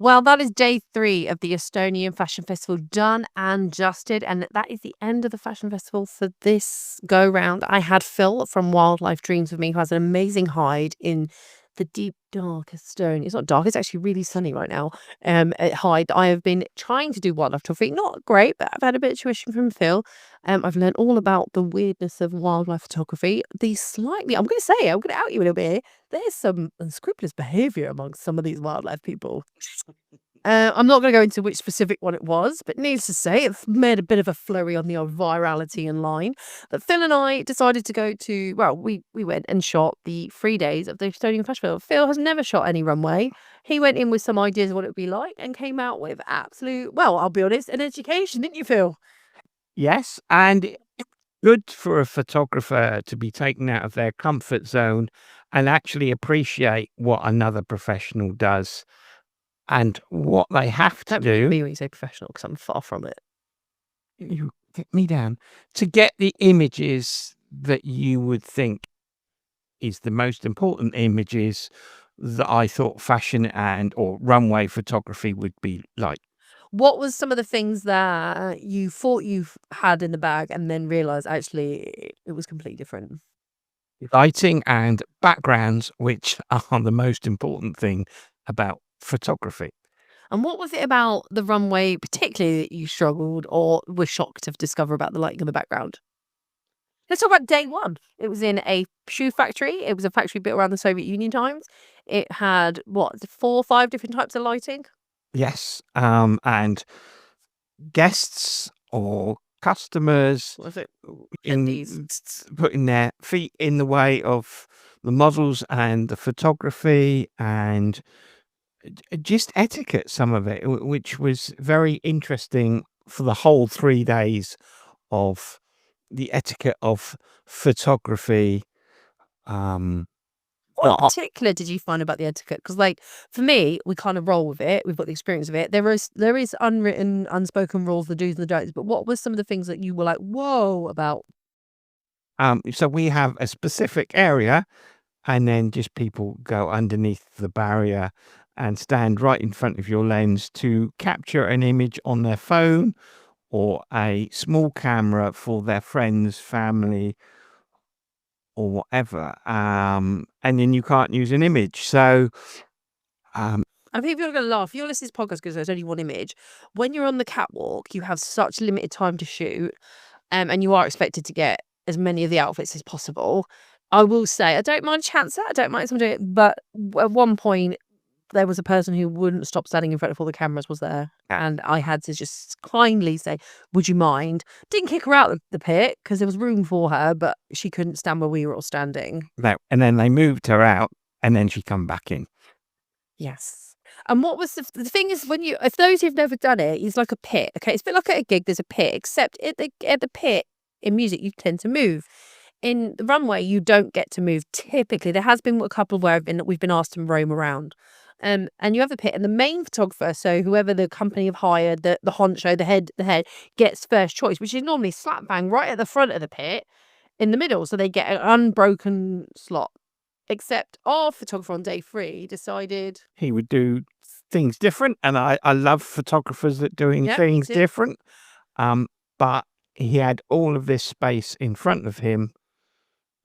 Well, that is day 3 of the Estonian Fashion Festival done and dusted, and that is the end of the fashion festival for this go round. I had Phil from Wildlife Dreams with me, who has an amazing hide in the deep, dark Estonia. It's not dark, it's actually really sunny right now. At hide, I have been trying to do wildlife photography. Not great, but I've had a bit of tuition from Phil. I've learned all about the weirdness of wildlife photography. The slightly, I'm going to say it, I'm going to out you a little bit. There's some unscrupulous behaviour amongst some of these wildlife people. I'm not going to go into which specific one it was, but needless to say, it made a bit of a flurry on the old virality in line. But Phil and I decided to go to, well, we went and shot the 3 days of the Estonian Fashion Festival. Phil has never shot any runway. He went in with some ideas of what it would be like and came out with absolute, well, I'll be honest, an education, didn't you, Phil? Yes, and it's good for a photographer to be taken out of their comfort zone and actually appreciate what another professional does and what they have to Don't be do. me when you say professional, because I'm far from it. You get me down to get the images that you would think is the most important images that I thought fashion and or runway photography would be like. What was some of the things that you thought you had in the bag and then realised actually it was completely different? Lighting and backgrounds, which are the most important thing about photography. And what was it about the runway particularly that you struggled or were shocked to discover about the lighting in the background? Let's talk about day 1. It was in a shoe factory. It was a factory built around the Soviet Union times. It had, what, 4 or 5 different types of lighting? Yes, and guests or customers Was it in attendees? putting their feet in the way of the models and the photography and just etiquette, some of it, which was very interesting for the whole 3 days of the etiquette of photography. Um, What in particular did you find about the etiquette? Because, like, for me, we kind of roll with it. We've got the experience of it. There is unwritten, unspoken rules, the do's and the don'ts. But what were some of the things that you were like, whoa, about? so we have a specific area, and then just people go underneath the barrier and stand right in front of your lens to capture an image on their phone or a small camera for their friends, family, or whatever. And then you can't use an image. So, um, I think you're going to laugh. You're listening to this podcast because there's only one image. When you're on the catwalk, you have such limited time to shoot, and you are expected to get as many of the outfits as possible. I will say, I don't mind chance I don't mind someone doing it, but at one point, there was a person who wouldn't stop standing in front of all the cameras was there, and I had to just kindly say, "Would you mind?" Didn't kick her out of the pit because there was room for her, but she couldn't stand where we were all standing. and then they moved her out, and then she come back in. Yes. And what was the thing is when you if those who've never done it, it's like a pit. Okay, it's a bit like at a gig. There's a pit, except at the pit in music, you tend to move. In the runway, you don't get to move. Typically, there has been a couple where we've been asked to roam around. And you have a pit, and the main photographer, so whoever the company have hired, the honcho, the head gets first choice, which is normally slap bang right at the front of the pit, in the middle, so they get an unbroken slot. Except our photographer on day 3 decided, He would do things different, and I love photographers that doing "Yep, me things too." different. But he had all of this space in front of him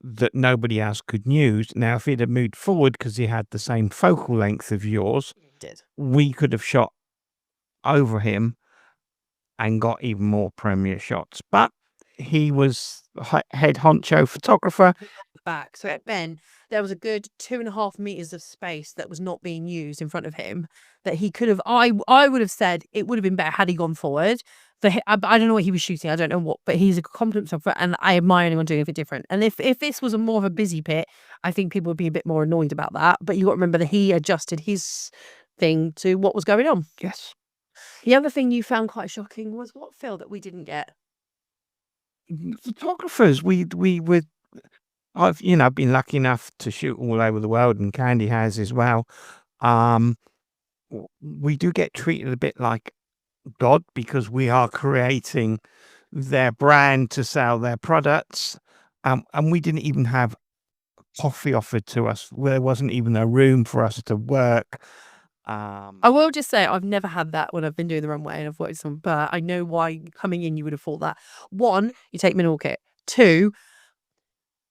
that nobody else could use. Now, if he'd have moved forward because he had the same focal length of yours, Did. we could have shot over him and got even more premier shots. But he was head honcho photographer. Back. So then there was a good 2.5 meters of space that was not being used in front of him that he could have. I would have said it would have been better had he gone forward. I don't know what he was shooting. I don't know what, but he's a competent photographer, and I admire anyone doing it different. And if this was a more of a busy pit, I think people would be a bit more annoyed about that. But you got to remember that he adjusted his thing to what was going on. Yes. The other thing you found quite shocking was what, Phil, that we didn't get. Photographers, we would. I've been lucky enough to shoot all over the world, and Khandie has as well. Um, we do get treated a bit like God because we are creating their brand to sell their products. And we didn't even have coffee offered to us. There wasn't even a room for us to work. I will just say I've never had that when I've been doing the runway and I've worked with someone, but I know why coming in you would have thought that. One, you take minimal kit. Two,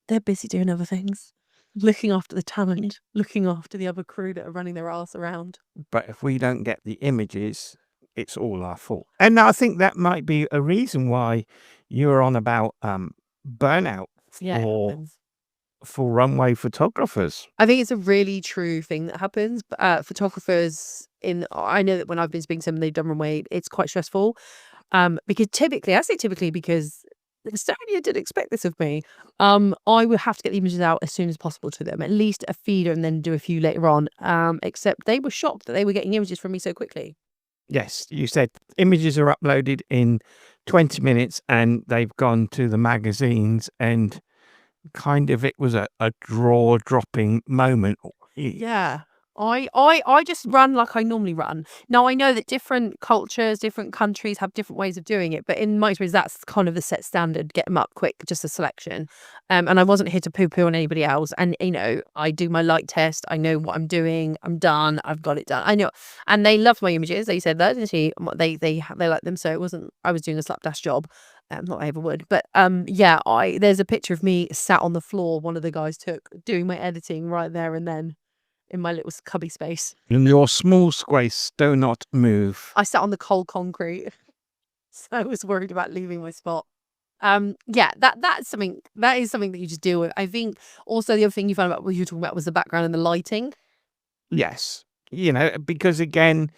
they're busy doing other things. Looking after the talent, looking after the other crew that are running their ass around. But if we don't get the images, it's all our fault. And I think that might be a reason why you're on about burnout Yeah, it for happens. runway photographers. I think it's a really true thing that happens. Photographers I know that when I've been speaking to them, they've done runway, it's quite stressful. Because typically, I say typically because Estonia didn't expect this of me. I would have to get the images out as soon as possible to them, at least a feeder and then do a few later on. Except they were shocked that they were getting images from me so quickly. Yes, you said images are uploaded in 20 minutes and they've gone to the magazines, and kind of it was a draw-dropping moment. Yeah. I just run like I normally run. Now I know that different cultures, different countries have different ways of doing it, but in my experience, that's kind of the set standard. Get them up quick, just a selection. And I wasn't here to poo-poo on anybody else. And I do my light test. I know what I'm doing. I'm done. I've got it done. I know. And they loved my images. They said that, didn't she? They liked them. So it wasn't. I was doing a slapdash job. Not I ever would, but yeah. There's a picture of me sat on the floor. One of the guys took doing my editing right there and then. In my little cubby space. In your small space, do not move. I sat on the cold concrete. So I was worried about leaving my spot. Yeah, that is something that you just deal with. I think also the other thing you found about what you were talking about was the background and the lighting. Yes. Because again,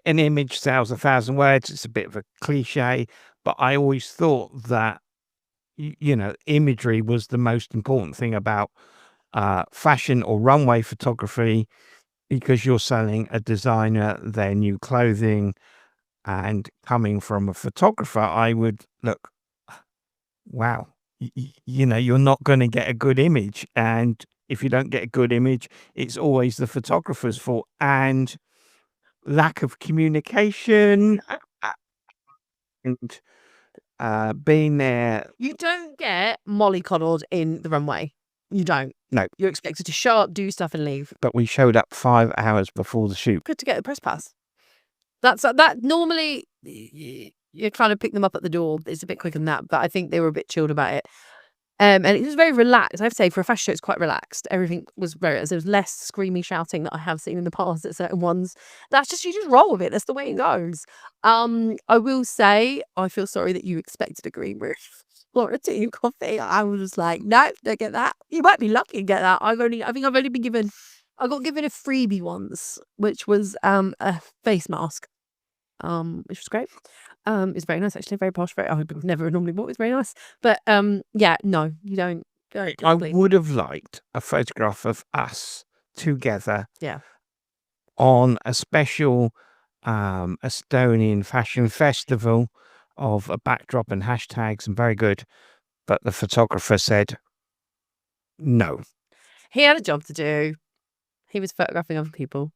an image sells 1,000 words. It's a bit of a cliche, but I always thought that, imagery was the most important thing about fashion or runway photography, because you're selling a designer their new clothing. And coming from a photographer, I would look, wow, you're not going to get a good image. And if you don't get a good image, it's always the photographer's fault. And lack of communication and being there. You don't get mollycoddled in the runway. You don't. No, You're expected to show up, do stuff, and leave. but we showed up 5 hours before the shoot. Good to get a press pass. That normally you're trying to pick them up at the door. It's a bit quicker than that, but I think they were a bit chilled about it. And it was very relaxed. I have to say, for a fashion show, it's quite relaxed. Everything was there was less screaming, shouting that I have seen in the past at certain ones. That's just, you just roll with it. That's the way it goes. I will say, I feel sorry that you expected a green room or a tea and coffee. I was just like, no, don't get that. You might be lucky to get that. I think I've only been given, I got given a freebie once, which was a face mask. Which was great. It's very nice, actually, very posh. I would never normally bought. It's very nice, but yeah, no, you don't. I would have liked a photograph of us together. Yeah. On a special Estonian Fashion Festival of a backdrop and hashtags, and very good. But the photographer said no. He had a job to do. He was photographing other people.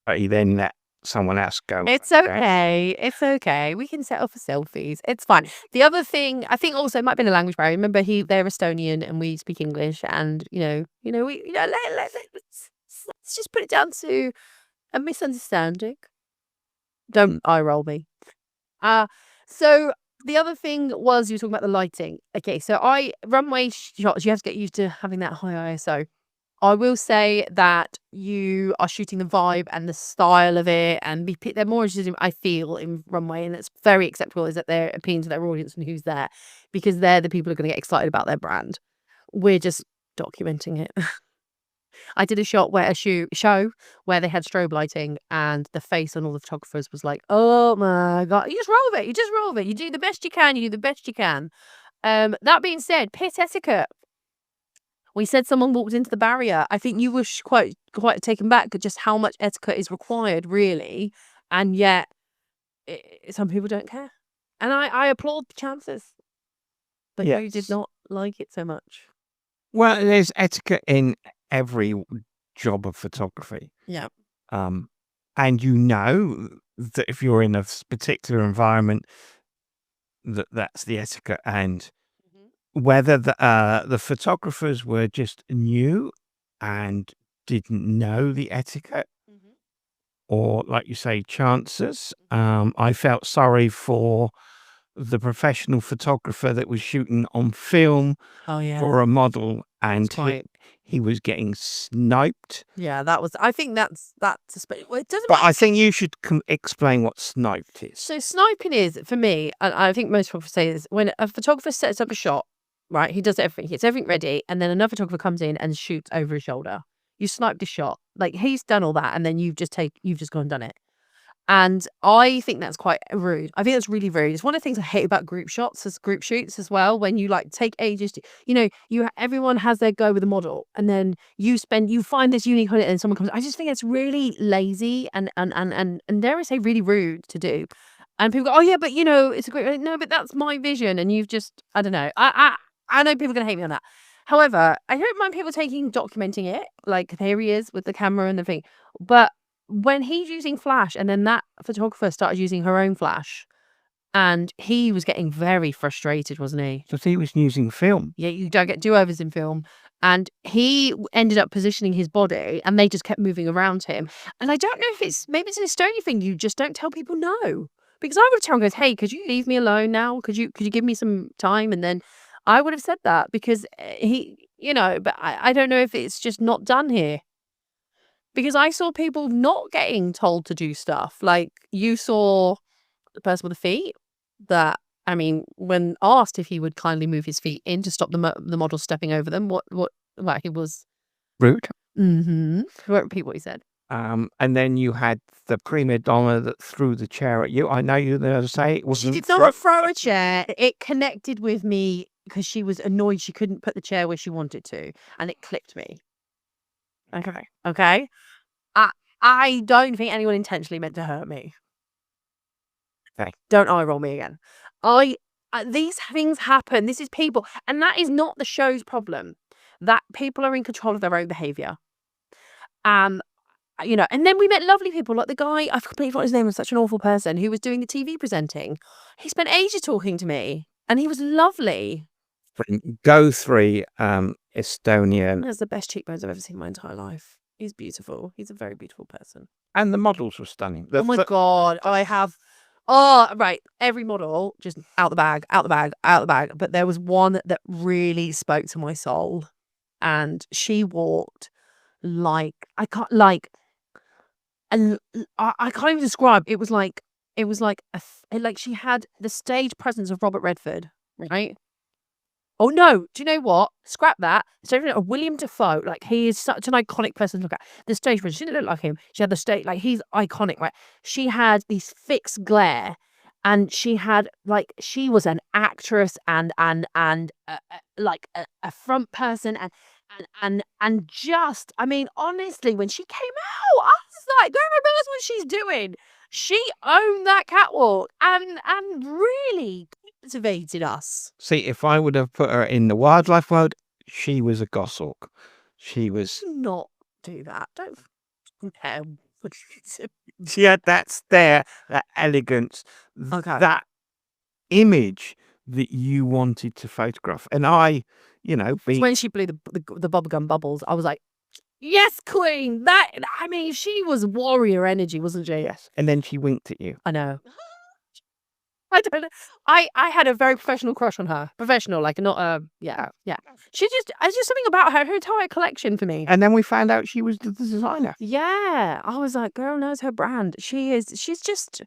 But he then let someone else go. It's okay. It's okay. We can settle for selfies. It's fine. The other thing, I think also it might have been a language barrier. Remember, they're Estonian and we speak English, and let's just put it down to a misunderstanding. Don't eye roll me. So the other thing was, you were talking about the lighting. Okay, so runway shots, you have to get used to having that high ISO. I will say that you are shooting the vibe and the style of it, and they're more interested, I feel, in runway, and it's very acceptable, is that they're appealing to their audience and who's there, because they're the people who are going to get excited about their brand. We're just documenting it. I did a shot where show where they had strobe lighting, and the face on all the photographers was like, oh my God, you just roll with it. You just roll with it. You do the best you can. You do the best you can. That being said, pit etiquette. We said someone walked into the barrier. I think you were quite taken back at just how much etiquette is required, really. And yet, some people don't care. And I applaud the chances. But you did not like it so much. Well, there's etiquette in every job of photography. Yeah. And that if you're in a particular environment, that's the etiquette. And whether the photographers were just new and didn't know the etiquette, or, like you say, chances. I felt sorry for the professional photographer that was shooting on film Oh, yeah. for a model, and quite- he was getting sniped. Yeah, I think well, it doesn't But I think you should explain what sniped is. So sniping is, for me, and I think most people say this, when a photographer sets up a shot, right? He does everything, he gets everything ready, and then another photographer comes in and shoots over his shoulder. You sniped the shot. Like, he's done all that, and then you've just gone and done it. And I think that's quite rude. I think that's really rude. It's one of the things I hate about group shoots as well. When you like take ages to, everyone has their go with the model, and then you find this unique on it, and someone comes. I just think it's really lazy and dare I say really rude to do. And people go, oh yeah, but it's a great. No, but that's my vision, and you've just, I don't know. I know people are gonna hate me on that. However, I don't mind people documenting it. Like, here he is with the camera and the thing, but when he's using flash, and then that photographer started using her own flash, and he was getting very frustrated, wasn't he? So he was using film. Yeah, you don't get do-overs in film. And he ended up positioning his body, and they just kept moving around him. And I don't know if maybe it's an Estonian thing. You just don't tell people no. Because I would tell him, goes, hey, could you leave me alone now? Could you give me some time? And then I would have said that, because but I don't know if it's just not done here. Because I saw people not getting told to do stuff. Like, you saw the person with the feet that, I mean, when asked if he would kindly move his feet in to stop the model stepping over them, he was rude. Mm-hmm. I won't repeat what he said. And then you had the prima donna that threw the chair at you. I know you were going to say it wasn't. She did not throw a chair. It connected with me because she was annoyed she couldn't put the chair where she wanted to, and it clicked me. Okay. I don't think anyone intentionally meant to hurt me. Okay. Don't eye roll me again. These things happen. This is people, and that is not the show's problem. That people are in control of their own behavior. And then we met lovely people, like the guy, I completely forgot his name, was such an awful person, who was doing the TV presenting. He spent ages talking to me, and he was lovely. Go 3, Estonian. He has the best cheekbones I've ever seen in my entire life. He's beautiful. He's a very beautiful person. And the models were stunning. Oh my God. Right. Every model, just out the bag. But there was one that really spoke to my soul. And she walked I can't even describe. It was like she had the stage presence of Robert Redford, right? Oh no, do you know what? Scrap that. So William Dafoe, like, he is such an iconic person to look at. The stage presence, she didn't look like him. She had the stage, like, he's iconic, right? She had this fixed glare, and she was an actress and like a front person, and just, I mean, honestly, when she came out, I was like, girl knows what she's doing. She owned that catwalk and really captivated us. See, if I would have put her in the wildlife world, she was a goshawk. She was. Not do that. Don't compare. Yeah, that's that elegance, Okay. that image that you wanted to photograph. And I, when she blew the bubblegum bubbles, I was like, yes, queen. She was warrior energy, wasn't she? Yes. And then she winked at you. I know. I don't know. I had a very professional crush on her. Professional, like, not yeah. It's just something about her entire collection for me. And then we found out she was the designer. Yeah. I was like, girl knows her brand. She's just,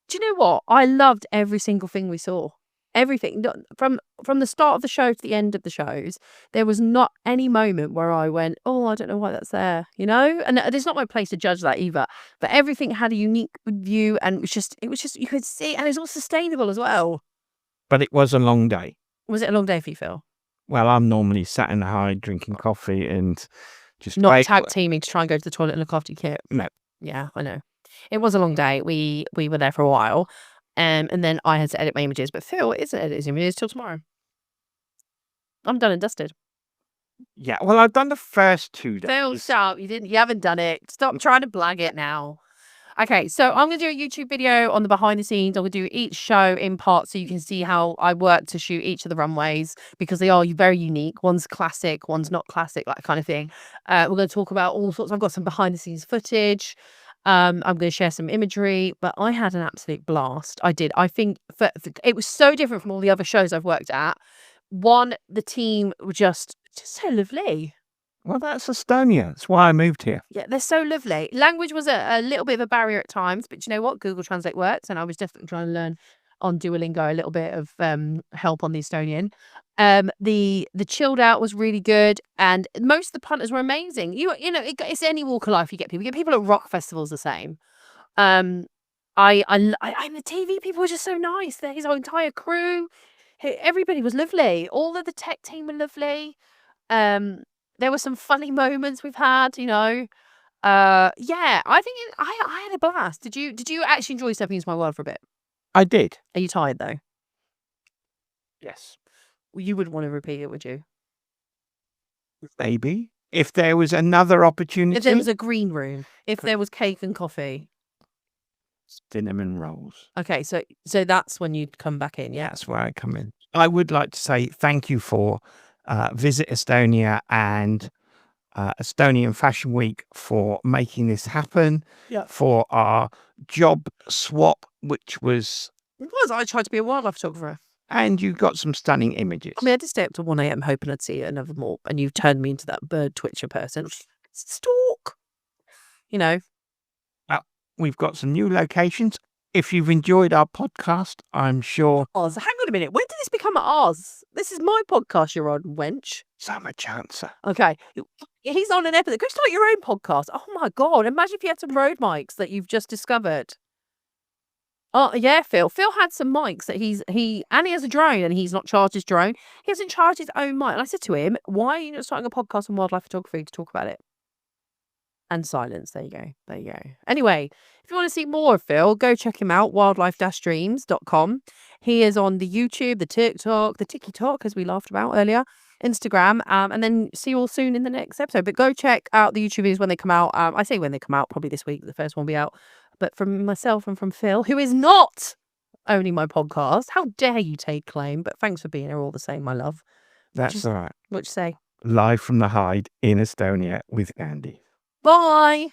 do you know what? I loved every single thing we saw. Everything. From the start of the show to the end of the shows, there was not any moment where I went, oh, I don't know why that's there, And it's not my place to judge that either. But everything had a unique view, and it was just you could see, and it's all sustainable as well. But it was a long day. Was it a long day for you, Phil? Well, I'm normally sat in the high drinking coffee and just not tag teaming to try and go to the toilet and look after your kit. No. Yeah, I know. It was a long day. We were there for a while. And then I had to edit my images, but Phil isn't editing images till tomorrow. I'm done and dusted. Yeah, well, I've done the first 2 days. Phil, stop. You haven't done it. Stop trying to blag it now. Okay, so I'm going to do a YouTube video on the behind the scenes. I'm going to do each show in parts so you can see how I work to shoot each of the runways, because they are very unique. One's classic, one's not classic, that kind of thing. We're going to talk about all sorts. I've got some behind the scenes footage. I'm going to share some imagery, but I had an absolute blast. I did. I think it was so different from all the other shows I've worked at. One, the team were just so lovely. Well, that's Estonia. That's why I moved here. Yeah, they're so lovely. Language was a little bit of a barrier at times, but you know what? Google Translate works, and I was definitely trying to learn on Duolingo a little bit of help on the Estonian. The chilled out was really good, and most of the punters were amazing. You know, it's any walk of life you get people. You get people at rock festivals the same. Um, and the TV people were just so nice. His whole entire crew, everybody was lovely. All of the tech team were lovely. There were some funny moments we've had, you know. Yeah, I think I had a blast. Did you actually enjoy stepping into my world for a bit? I did. Are you tired though? Yes. Well, you wouldn't want to repeat it, would you? Maybe. If there was another opportunity. If there was a green room, if there was cake and coffee. Cinnamon rolls. Okay, so that's when you'd come back in, yeah? That's where I come in. I would like to say thank you for Visit Estonia and Estonian Fashion Week for making this happen. Yeah. For our job swap, which was. It was. I tried to be a wildlife photographer. And you got some stunning images. I mean, I did stay up till 1 a.m. hoping I'd see another more, and you turned me into that bird twitcher person. Stalk! You know. Well, we've got some new locations. If you've enjoyed our podcast, I'm sure. Oz, hang on a minute. When did this become Oz? This is my podcast you're on, wench. Summer Chancer. Okay. He's on an episode. Go start your own podcast. Oh my God. Imagine if you had some road mics that you've just discovered. Oh, yeah, Phil. Phil had some mics that he has a drone and he's not charged his drone. He hasn't charged his own mic. And I said to him, why are you not starting a podcast on wildlife photography to talk about it? And silence. There you go. There you go. Anyway, if you want to see more of Phil, go check him out, wildlife-dreams.com. He is on the YouTube, the TikTok, the TikTok, as we laughed about earlier, Instagram, and then see you all soon in the next episode. But go check out the YouTube videos when they come out. I say when they come out, probably this week, the first one will be out. But from myself and from Phil, who is not owning my podcast, how dare you take claim? But thanks for being here all the same, my love. That's all right. What you say? Live from the Hyde in Estonia with Khandie. Bye.